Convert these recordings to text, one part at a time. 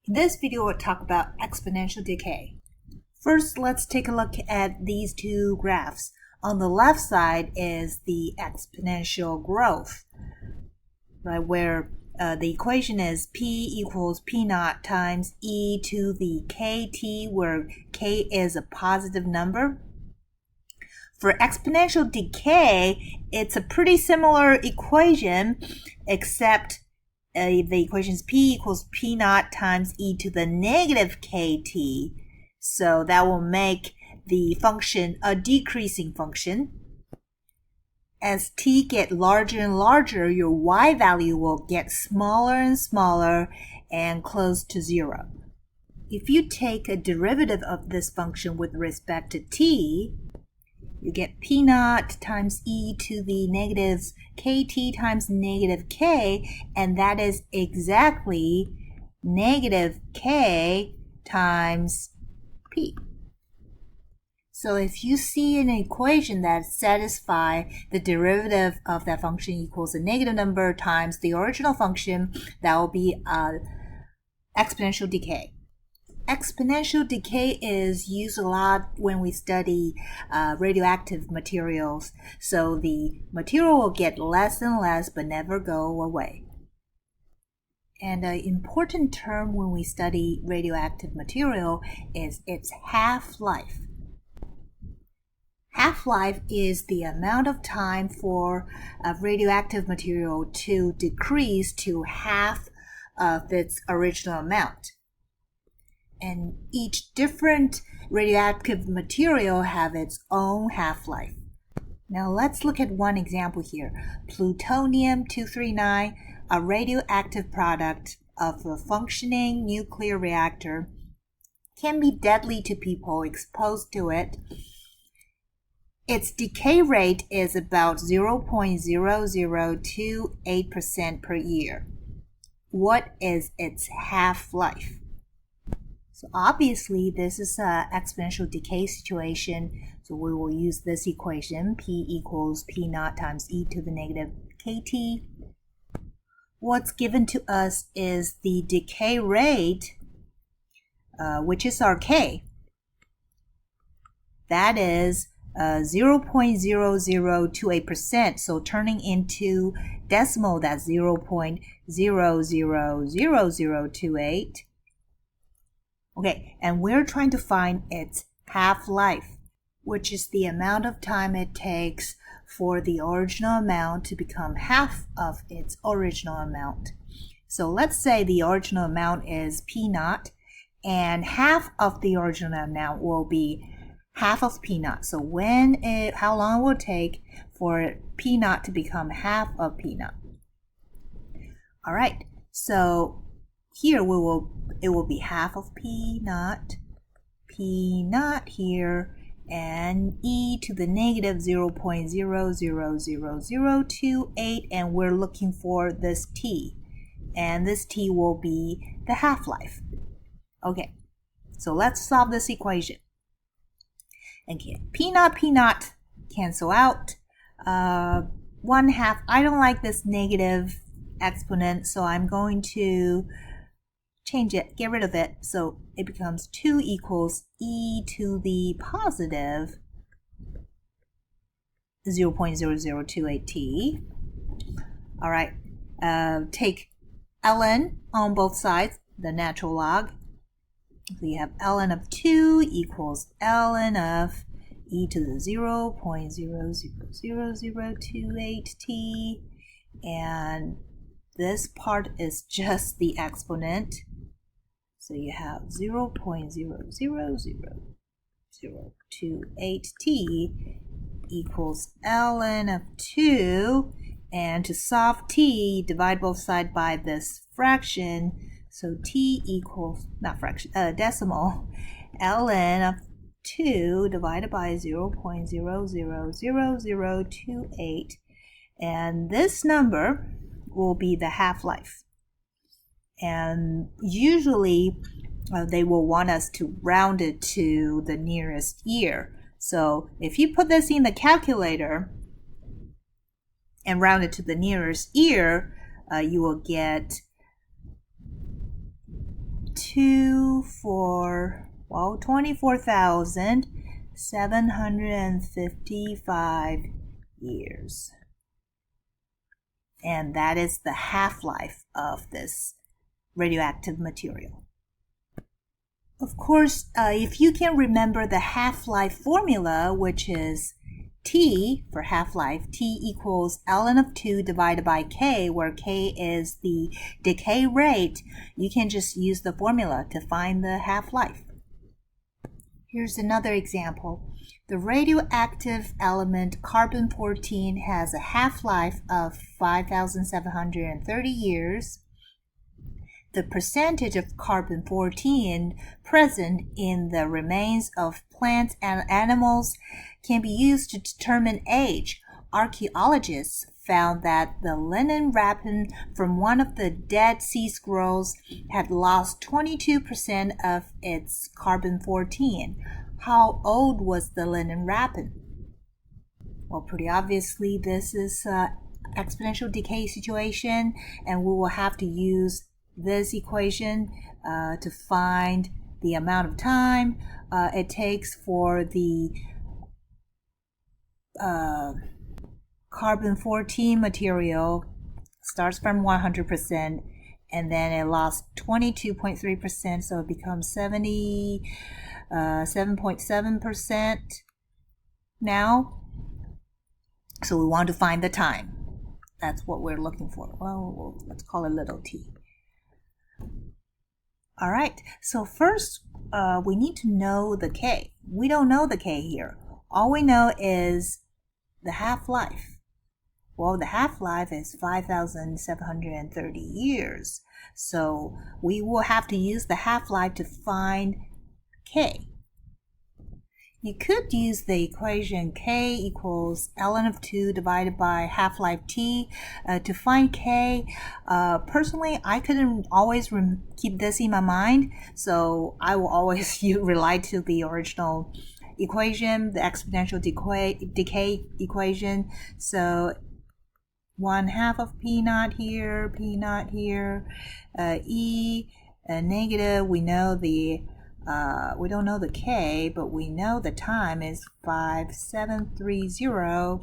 In this video, we'll talk about exponential decay. First, let's take a look at these two graphs. On the left side is the exponential growth, right, where the equation is P equals P naught times e to the kt, where k is a positive number. For exponential decay, it's a pretty similar equation, except the equation is P equals P naught times e to the negative kt. So that will make the function a decreasing function. As t get larger and larger, your y value will get smaller and smaller and close to 0. If you take a derivative of this function with respect to t, you get P naught times e to the negative kt times negative k, and that is exactly negative k times p. So if you see an equation that satisfies the derivative of that function equals a negative number times the original function, that will be exponential decay. Exponential decay is used a lot when we study radioactive materials. So the material will get less and less but never go away. And an important term when we study radioactive material is its half-life. Half-life is the amount of time for a radioactive material to decrease to half of its original amount. And each different radioactive material have its own half-life. Now let's look at one example here. Plutonium-239, a radioactive product of a functioning nuclear reactor, can be deadly to people exposed to it. Its decay rate is about 0.0028% per year. What is its half-life? So obviously, this is an exponential decay situation, so we will use this equation, P equals P naught times e to the negative kt. What's given to us is the decay rate, which is our k. That is 0.0028%, so turning into decimal, that's 0.000028. Okay, and we're trying to find its half-life, which is the amount of time it takes for the original amount to become half of its original amount. So let's say the original amount is P naught, and half of the original amount will be half of P naught. So how long will it take for P naught to become half of P naught? All right, so here it will be half of P naught here, and e to the negative 0.000028, and we're looking for this t, and this t will be the half-life. Okay, so let's solve this equation. Okay, P naught cancel out. 1/2, I don't like this negative exponent, so I'm going to change it, get rid of it, so it becomes 2 equals e to the positive 0.0028t. All right, take ln on both sides, the natural log. So you have ln of 2 equals ln of e to the 0.000028t, and this part is just the exponent. So you have 0.000028t equals ln of 2, and to solve t, divide both sides by this fraction, so t equals, decimal, ln of 2 divided by 0.000028, and this number will be the half-life. And usually they will want us to round it to the nearest year. So if you put this in the calculator and round it to the nearest year, you will get 2 for, well, 24,755 years. And that is the half-life of this radioactive material. Of course, if you can remember the half-life formula, which is T for half-life, T equals ln of 2 divided by K, where K is the decay rate, you can just use the formula to find the half-life. Here's another example. The radioactive element carbon-14 has a half-life of 5,730 years. The percentage of carbon-14 present in the remains of plants and animals can be used to determine age. Archaeologists found that the linen wrapping from one of the dead sea squirrels had lost 22% of its carbon-14. How old was the linen wrapping? Well, pretty obviously, this is an exponential decay situation, and we will have to use this equation to find the amount of time it takes for the carbon-14 material starts from 100% and then it lost 22.3%, so it becomes 77.7% now. So we want to find the time. That's what we're looking for. Well, let's call it little t. All right, so first we need to know the K. We don't know the K here. All we know is the half-life. Well, the half-life is 5,730 years. So we will have to use the half-life to find K. You could use the equation K equals ln of 2 divided by half-life T to find K. Personally, I couldn't always keep this in my mind, so I will always rely to the original equation, the exponential decay equation. So 1/2 of P naught here, E negative, we know we don't know the K, but we know the time is 5730,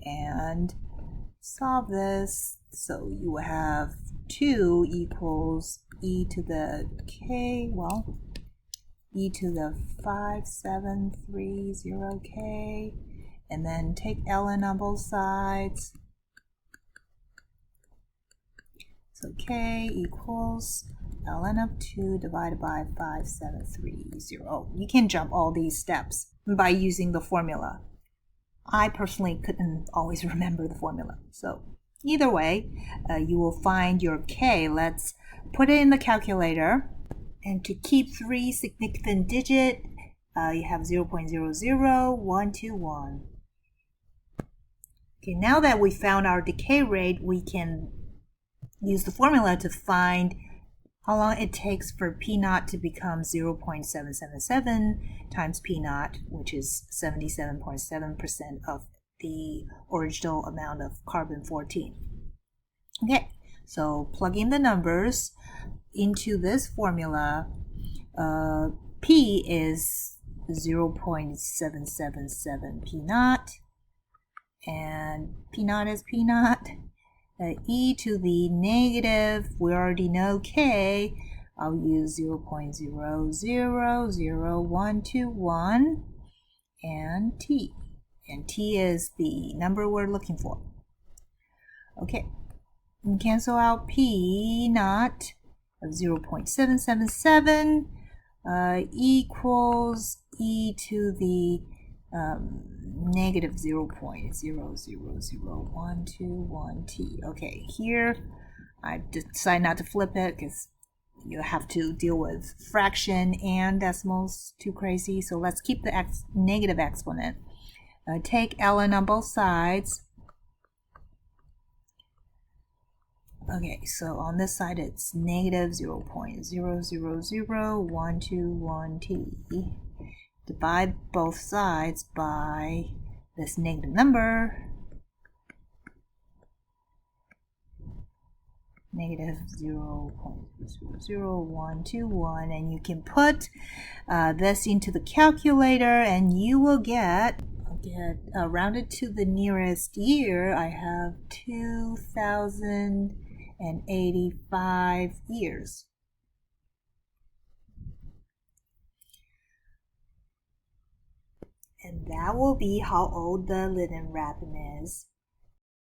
and solve this. So you will have 2 equals e to the K, well, e to the 5730K, and then take ln on both sides. So K equals ln of 2 divided by 5730. You can jump all these steps by using the formula. I personally couldn't always remember the formula. So either way, you will find your K. Let's put it in the calculator. And to keep 3 significant digits, you have 0.00121. Okay, now that we found our decay rate, we can use the formula to find how long it takes for P naught to become 0.777 times P naught, which is 77.7% of the original amount of carbon-14. Okay, so plug in the numbers into this formula. P is 0.777 P naught, and P naught is P naught. E to the negative, we already know K. I'll use 0.000121 and T. And T is the number we're looking for. Okay, and cancel out P naught of 0.777 equals E to the negative 0.000121 T. Okay, here I decide not to flip it because you have to deal with fraction and decimals, too crazy. So let's keep the negative exponent. Take ln on both sides. Okay, so on this side it's negative 0.000121 T. Divide both sides by this negative number. negative 0.00121, and you can put this into the calculator and you will get rounded to the nearest year. I have 2085 years. And that will be how old the linen wrapping is.